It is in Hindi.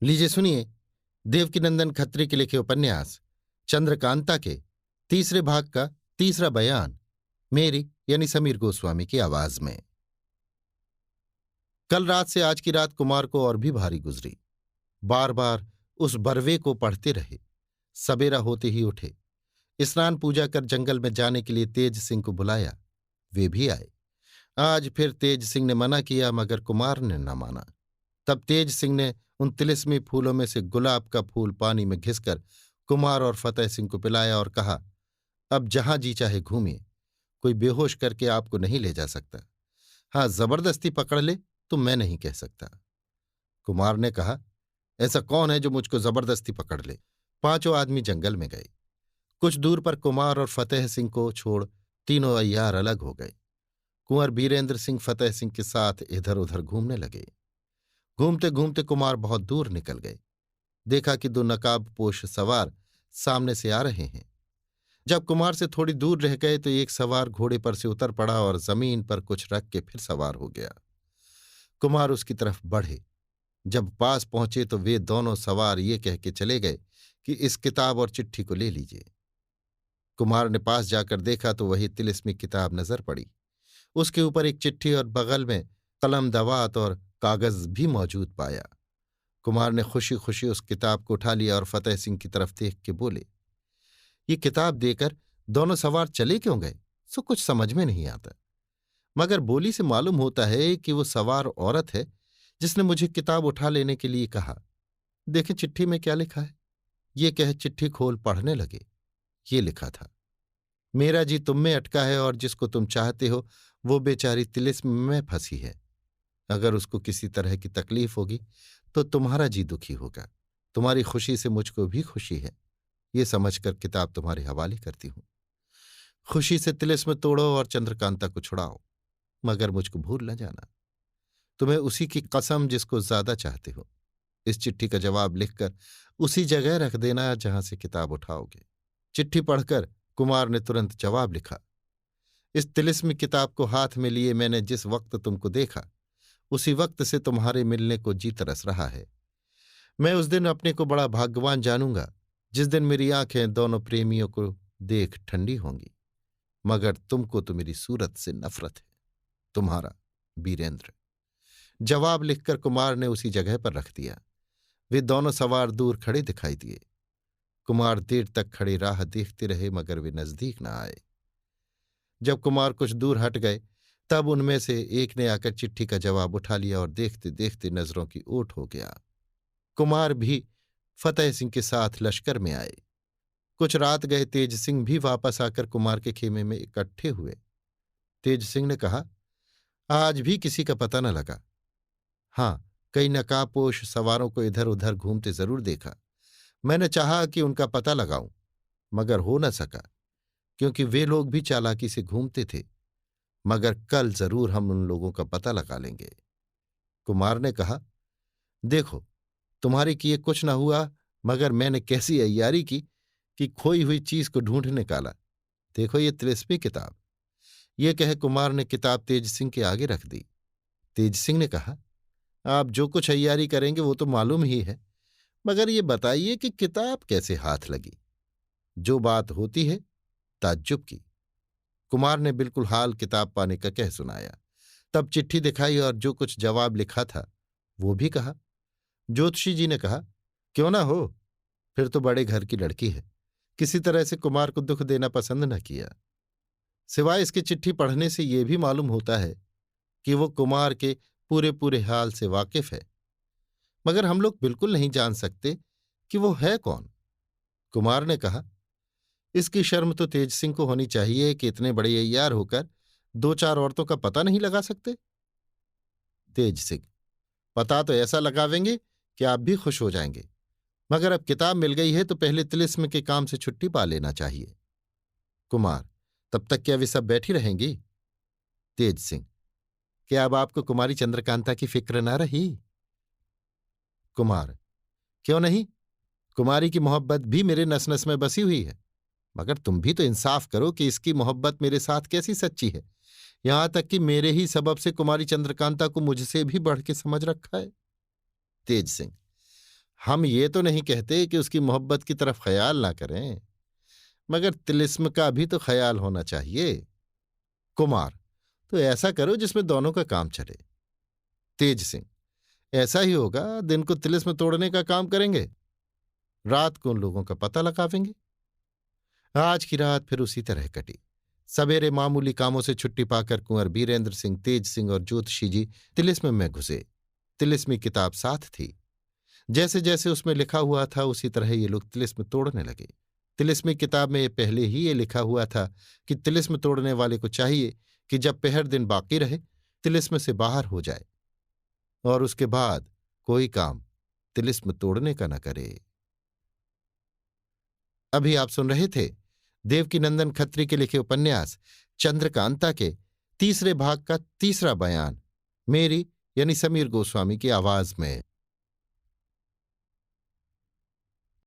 लीजिए सुनिए देवकीनंदन खत्री के लिखे उपन्यास चंद्रकांता के तीसरे भाग का तीसरा बयान मेरी यानी समीर गोस्वामी की आवाज में। कल रात से आज की रात कुमार को और भी भारी गुजरी। बार बार उस बरवे को पढ़ते रहे। सबेरा होते ही उठे, स्नान पूजा कर जंगल में जाने के लिए तेज सिंह को बुलाया। वे भी आए। आज फिर तेज सिंह ने मना किया मगर कुमार ने न माना। तब तेज सिंह ने उन तिलिस्मी फूलों में से गुलाब का फूल पानी में घिसकर कुमार और फतेह सिंह को पिलाया और कहा, अब जहां जी चाहे घूमिए, कोई बेहोश करके आपको नहीं ले जा सकता। हाँ, जबरदस्ती पकड़ ले तो मैं नहीं कह सकता। कुमार ने कहा, ऐसा कौन है जो मुझको जबरदस्ती पकड़ ले। पांचों आदमी जंगल में गए। कुछ दूर पर कुमार और फतेह सिंह को छोड़ तीनों अय्यार अलग हो गए। कुंवर बीरेंद्र सिंह फतेह सिंह के साथ इधर उधर घूमने लगे। घूमते घूमते कुमार बहुत दूर निकल गए। देखा कि दो नकाबपोश सवार सामने से आ रहे हैं। जब कुमार से थोड़ी दूर रह गए तो एक सवार घोड़े पर से उतर पड़ा और जमीन पर कुछ रख के फिर सवार हो गया। कुमार उसकी तरफ बढ़े। जब पास पहुंचे तो वे दोनों सवार ये कह के चले गए कि इस किताब और चिट्ठी को ले लीजिए। कुमार ने पास जाकर देखा तो वही तिलिस्मी किताब नजर पड़ी। उसके ऊपर एक चिट्ठी और बगल में कलम दवात और कागज भी मौजूद पाया। कुमार ने खुशी खुशी उस किताब को उठा लिया और फतेह सिंह की तरफ देख के बोले, ये किताब देकर दोनों सवार चले क्यों गए, सो कुछ समझ में नहीं आता। मगर बोली से मालूम होता है कि वो सवार औरत है जिसने मुझे किताब उठा लेने के लिए कहा। देखें चिट्ठी में क्या लिखा है। ये कह चिट्ठी खोल पढ़ने लगे। ये लिखा था, मेरा जी तुम में अटका है और जिसको तुम चाहते हो वो बेचारी तिलिस्म में फंसी है। अगर उसको किसी तरह की तकलीफ होगी तो तुम्हारा जी दुखी होगा। तुम्हारी खुशी से मुझको भी खुशी है। ये समझकर किताब तुम्हारे हवाले करती हूं। खुशी से तिलिस्म तोड़ो और चंद्रकांता को छुड़ाओ, मगर मुझको भूल न जाना। तुम्हें उसी की कसम जिसको ज्यादा चाहते हो। इस चिट्ठी का जवाब लिखकर उसी जगह रख देना जहां से किताब उठाओगे। चिट्ठी पढ़कर कुमार ने तुरंत जवाब लिखा, इस तिलिस्मी किताब को हाथ में लिए मैंने जिस वक्त तुमको देखा उसी वक्त से तुम्हारे मिलने को जी तरस रहा है। मैं उस दिन अपने को बड़ा भाग्यवान जानूंगा जिस दिन मेरी आंखें दोनों प्रेमियों को देख ठंडी होंगी। मगर तुमको तो मेरी सूरत से नफरत है। तुम्हारा बीरेंद्र। जवाब लिखकर कुमार ने उसी जगह पर रख दिया। वे दोनों सवार दूर खड़े दिखाई दिए। कुमार देर तक खड़े राह देखते रहे मगर वे नजदीक न आए। जब कुमार कुछ दूर हट गए तब उनमें से एक ने आकर चिट्ठी का जवाब उठा लिया और देखते देखते नजरों की ओट हो गया। कुमार भी फतेह सिंह के साथ लश्कर में आए। कुछ रात गए तेज सिंह भी वापस आकर कुमार के खेमे में इकट्ठे हुए। तेज सिंह ने कहा, आज भी किसी का पता न लगा। हाँ, कई नकाबपोश सवारों को इधर उधर घूमते जरूर देखा। मैंने चाहा कि उनका पता लगाऊं मगर हो न सका, क्योंकि वे लोग भी चालाकी से घूमते थे। मगर कल जरूर हम उन लोगों का पता लगा लेंगे। कुमार ने कहा, देखो तुम्हारे किए कुछ न हुआ मगर मैंने कैसी अय्यारी की कि खोई हुई चीज को ढूंढ निकाला। देखो ये तिलिस्मी किताब। ये कह कुमार ने किताब तेज सिंह के आगे रख दी। तेज सिंह ने कहा, आप जो कुछ अय्यारी करेंगे वो तो मालूम ही है, मगर ये बताइए कि किताब कैसे हाथ लगी। जो बात होती है ताज्जुब की। कुमार ने बिल्कुल हाल किताब पाने का कह सुनाया। तब चिट्ठी दिखाई और जो कुछ जवाब लिखा था वो भी कहा। ज्योतिषी जी ने कहा, क्यों ना हो, फिर तो बड़े घर की लड़की है। किसी तरह से कुमार को दुख देना पसंद न किया। सिवाय इसकी चिट्ठी पढ़ने से ये भी मालूम होता है कि वो कुमार के पूरे पूरे हाल से वाकिफ है, मगर हम लोग बिल्कुल नहीं जान सकते कि वो है कौन। कुमार ने कहा, इसकी शर्म तो तेज सिंह को होनी चाहिए कि इतने बड़े अय्यार होकर दो चार औरतों का पता नहीं लगा सकते। तेज सिंह, पता तो ऐसा लगावेंगे कि आप भी खुश हो जाएंगे, मगर अब किताब मिल गई है तो पहले तिलिस्म के काम से छुट्टी पा लेना चाहिए। कुमार, तब तक क्या वे सब बैठी रहेंगी। तेज सिंह, क्या अब आपको कुमारी चंद्रकांता की फिक्र न रही। कुमार, क्यों नहीं, कुमारी की मोहब्बत भी मेरे नस नस में बसी हुई है। मगर तुम भी तो इंसाफ करो कि इसकी मोहब्बत मेरे साथ कैसी सच्ची है। यहां तक कि मेरे ही सबब से कुमारी चंद्रकांता को मुझसे भी बढ़ के समझ रखा है। तेज सिंह, हम ये तो नहीं कहते कि उसकी मोहब्बत की तरफ ख्याल ना करें, मगर तिलिस्म का भी तो ख्याल होना चाहिए। कुमार: तो ऐसा करो जिसमें दोनों का काम चले। तेज सिंह: ऐसा ही होगा, दिन को तिलिस्म तोड़ने का काम करेंगे, रात को उन लोगों का पता लगावेंगे। आज की रात फिर उसी तरह कटी। सवेरे मामूली कामों से छुट्टी पाकर कुंवर बीरेंद्र सिंह, तेज सिंह और ज्योतिषी जी तिलिस्म में घुसे। तिलिस्मी किताब साथ थी। जैसे जैसे उसमें लिखा हुआ था उसी तरह ये लोग तिलिस्म तोड़ने लगे। तिलिस्मी किताब में ये पहले ही ये लिखा हुआ था कि तिलिस्म तोड़ने वाले को चाहिए कि जब पहर दिन बाकी रहे तिलिस्म से बाहर हो जाए और उसके बाद कोई काम तिलिस्म तोड़ने का न करे। अभी आप सुन रहे थे देवकीनंदन खत्री के लिखे उपन्यास चंद्रकांता के तीसरे भाग का तीसरा बयान, मेरी यानी समीर गोस्वामी की आवाज में।